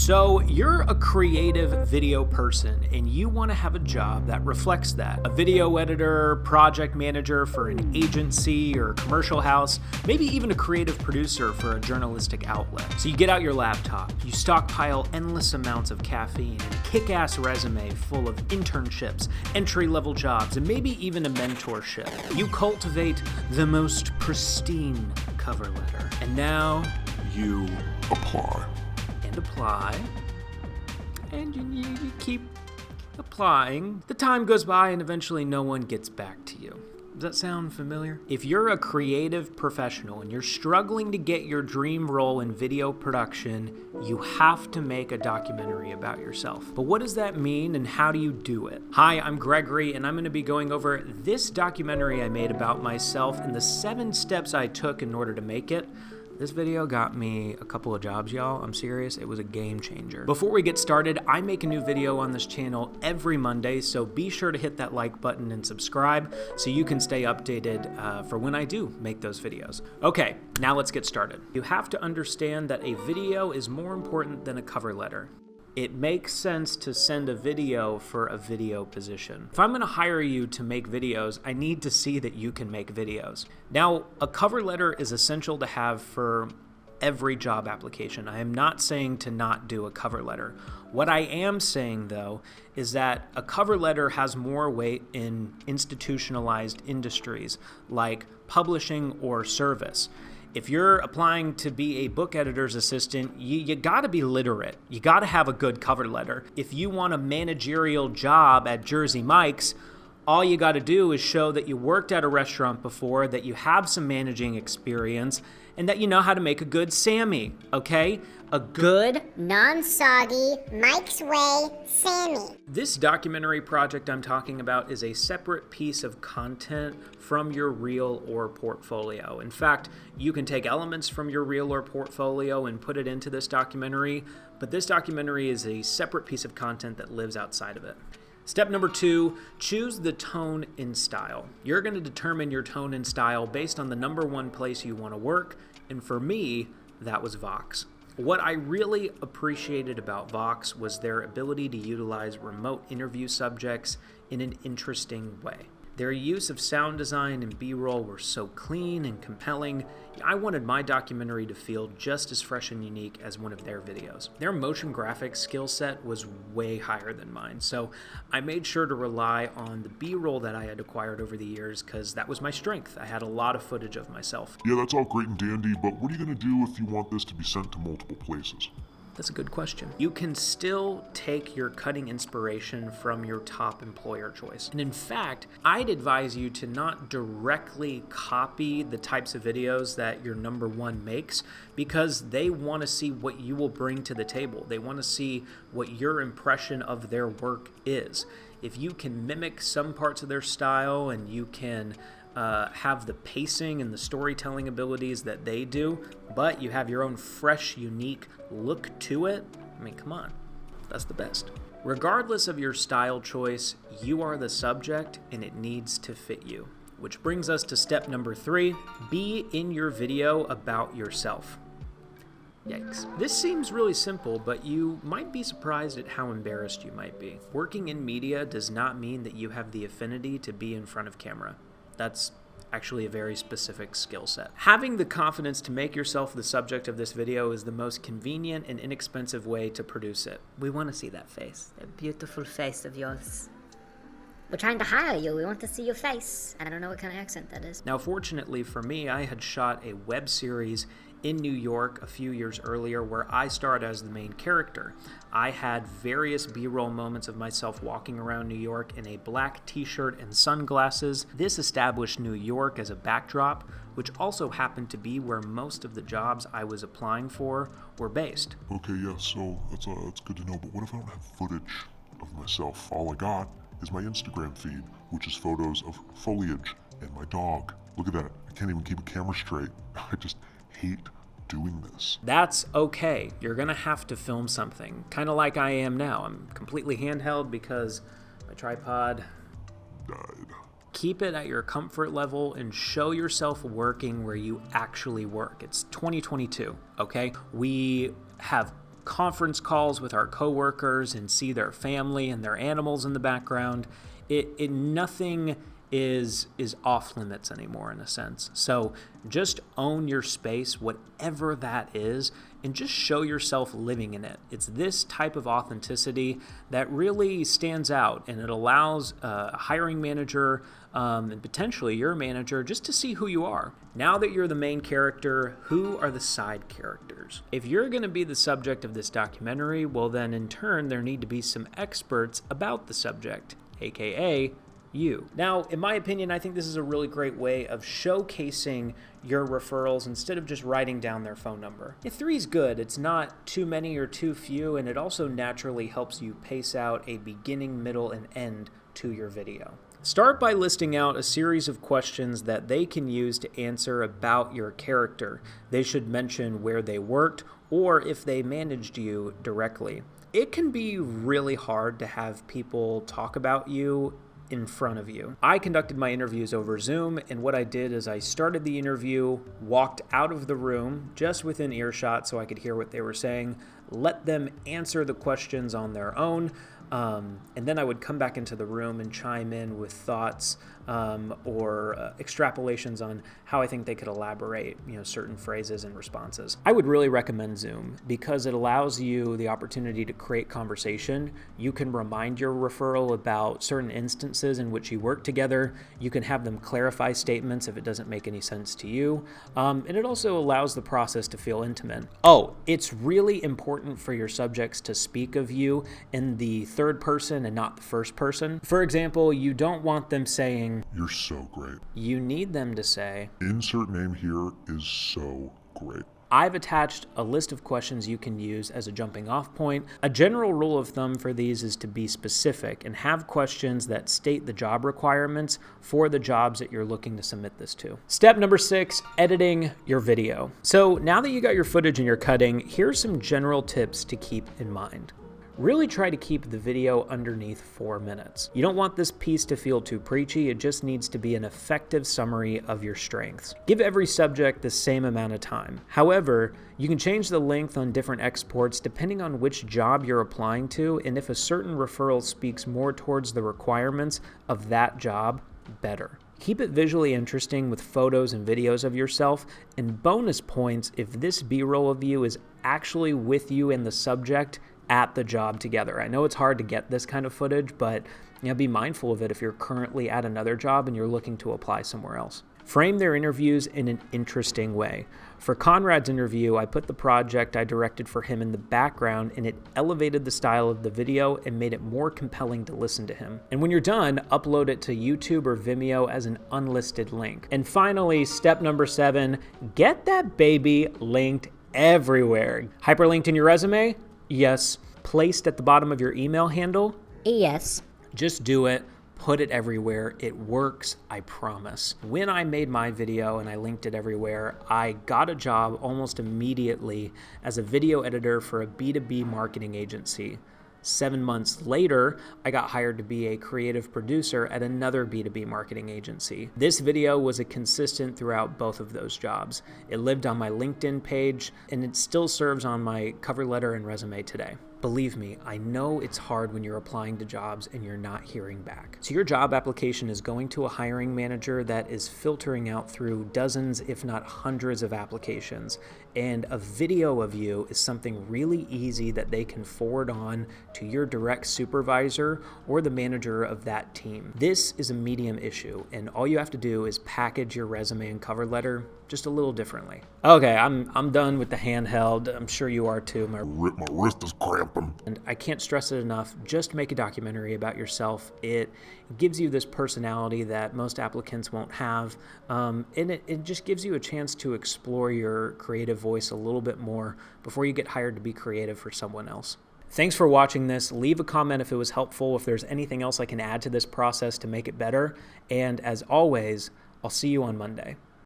So you're a creative video person and you want to have a job that reflects that. A video editor, project manager for an agency or commercial house, maybe even a creative producer for a journalistic outlet. So you get out your laptop, you stockpile endless amounts of caffeine and a kick-ass resume full of internships, entry-level jobs, and maybe even a mentorship. You cultivate the most pristine cover letter. And now you apply. And you keep applying. The time goes by and eventually no one gets back to you. Does that sound familiar? If you're a creative professional and you're struggling to get your dream role in video production, you have to make a documentary about yourself. But what does that mean and how do you do it? Hi, I'm Gregory and I'm going to be going over this documentary I made about myself and the 7 steps I took in order to make it. This video got me a couple of jobs, y'all. I'm serious. It was a game changer. Before we get started, I make a new video on this channel every Monday, so be sure to hit that like button and subscribe so you can stay updated for when I do make those videos. Okay, now let's get started. You have to understand that a video is more important than a cover letter. It makes sense to send a video for a video position. If I'm gonna hire you to make videos, I need to see that you can make videos. Now, a cover letter is essential to have for every job application. I am not saying to not do a cover letter. What I am saying, though, is that a cover letter has more weight in institutionalized industries like publishing or service. If you're applying to be a book editor's assistant, you gotta be literate. You gotta have a good cover letter. If you want a managerial job at Jersey Mike's, all you gotta do is show that you worked at a restaurant before, that you have some managing experience, and that you know how to make a good Sammy, okay? A good, non-soggy, Mike's Way Sammy. This documentary project I'm talking about is a separate piece of content from your reel or portfolio. In fact, you can take elements from your reel or portfolio and put it into this documentary, but this documentary is a separate piece of content that lives outside of it. Step number 2, choose the tone and style. You're going to determine your tone and style based on the number 1 place you want to work, and for me, that was Vox. What I really appreciated about Vox was their ability to utilize remote interview subjects in an interesting way. Their use of sound design and B-roll were so clean and compelling. I wanted my documentary to feel just as fresh and unique as one of their videos. Their motion graphics skill set was way higher than mine, so I made sure to rely on the B-roll that I had acquired over the years because that was my strength. I had a lot of footage of myself. Yeah, that's all great and dandy, but what are you going to do if you want this to be sent to multiple places? That's a good question. You can still take your cutting inspiration from your top employer choice. And in fact, I'd advise you to not directly copy the types of videos that your number 1 makes because they want to see what you will bring to the table. They want to see what your impression of their work is. If you can mimic some parts of their style and you can have the pacing and the storytelling abilities that they do, but you have your own fresh, unique look to it, I mean, come on, that's the best. Regardless of your style choice, you are the subject and it needs to fit you. Which brings us to step number 3, be in your video about yourself. Yikes. This seems really simple, but you might be surprised at how embarrassed you might be. Working in media does not mean that you have the affinity to be in front of camera. That's actually a very specific skill set. Having the confidence to make yourself the subject of this video is the most convenient and inexpensive way to produce it. We want to see that face. That beautiful face of yours. We're trying to hire you. We want to see your face. And I don't know what kind of accent that is. Now, fortunately for me, I had shot a web series in New York a few years earlier where I starred as the main character. I had various B-roll moments of myself walking around New York in a black t-shirt and sunglasses. This established New York as a backdrop, which also happened to be where most of the jobs I was applying for were based. Okay, yeah, so that's good to know, but what if I don't have footage of myself? All I got is my Instagram feed, which is photos of foliage and my dog. Look at that. I can't even keep a camera straight. I just hate doing this. That's okay. You're gonna have to film something, kind of like I am now. I'm completely handheld because my tripod died. Keep it at your comfort level and show yourself working where you actually work. It's 2022, okay? We have conference calls with our coworkers and see their family and their animals in the background. Nothing is off limits anymore in a sense. So just own your space, whatever that is, and just show yourself living in it. It's this type of authenticity that really stands out, and it allows a hiring manager and potentially your manager just to see who you are. Now that you're the main character, who are the side characters? If you're going to be the subject of this documentary, well then in turn there need to be some experts about the subject, aka you. Now, in my opinion, I think this is a really great way of showcasing your referrals instead of just writing down their phone number. 3 is good. It's not too many or too few, and it also naturally helps you pace out a beginning, middle, and end to your video. Start by listing out a series of questions that they can use to answer about your character. They should mention where they worked or if they managed you directly. It can be really hard to have people talk about you in front of you. I conducted my interviews over Zoom, and what I did is I started the interview, walked out of the room just within earshot so I could hear what they were saying, let them answer the questions on their own, and then I would come back into the room and chime in with thoughts or extrapolations on how I think they could elaborate, certain phrases and responses. I would really recommend Zoom because it allows you the opportunity to create conversation. You can remind your referral about certain instances in which you work together. You can have them clarify statements if it doesn't make any sense to you. And it also allows the process to feel intimate. Oh, it's really important for your subjects to speak of you in the third person and not the first person. For example, you don't want them saying, "You're so great." You need them to say, "Insert name here is so great." I've attached a list of questions you can use as a jumping off point. A general rule of thumb for these is to be specific and have questions that state the job requirements for the jobs that you're looking to submit this to. Step number 6, editing your video. So now that you got your footage and you're cutting, here's some general tips to keep in mind. Really try to keep the video underneath 4 minutes. You don't want this piece to feel too preachy, it just needs to be an effective summary of your strengths. Give every subject the same amount of time. However, you can change the length on different exports depending on which job you're applying to, and if a certain referral speaks more towards the requirements of that job, better. Keep it visually interesting with photos and videos of yourself, and bonus points if this B-roll of you is actually with you and the subject at the job together. I know it's hard to get this kind of footage, but be mindful of it if you're currently at another job and you're looking to apply somewhere else. Frame their interviews in an interesting way. For Conrad's interview, I put the project I directed for him in the background, and it elevated the style of the video and made it more compelling to listen to him. And when you're done, upload it to YouTube or Vimeo as an unlisted link. And finally, step number 7, get that baby linked everywhere. Hyperlinked in your resume? Yes. Placed at the bottom of your email handle? Yes. Just do it. Put it everywhere. It works, I promise. When I made my video and I linked it everywhere, I got a job almost immediately as a video editor for a B2B marketing agency. 7 months later, I got hired to be a creative producer at another B2B marketing agency. This video was a consistent throughout both of those jobs. It lived on my LinkedIn page, and it still serves on my cover letter and resume today. Believe me, I know it's hard when you're applying to jobs and you're not hearing back. So your job application is going to a hiring manager that is filtering out through dozens, if not hundreds of applications. And a video of you is something really easy that they can forward on to your direct supervisor or the manager of that team. This is a medium issue, and all you have to do is package your resume and cover letter just a little differently. Okay, I'm done with the handheld. I'm sure you are too. My wrist is cramping. And I can't stress it enough, just make a documentary about yourself. It gives you this personality that most applicants won't have, and it just gives you a chance to explore your creative voice a little bit more before you get hired to be creative for someone else. Thanks for watching this. Leave a comment if it was helpful, if there's anything else I can add to this process to make it better. And as always, I'll see you on Monday.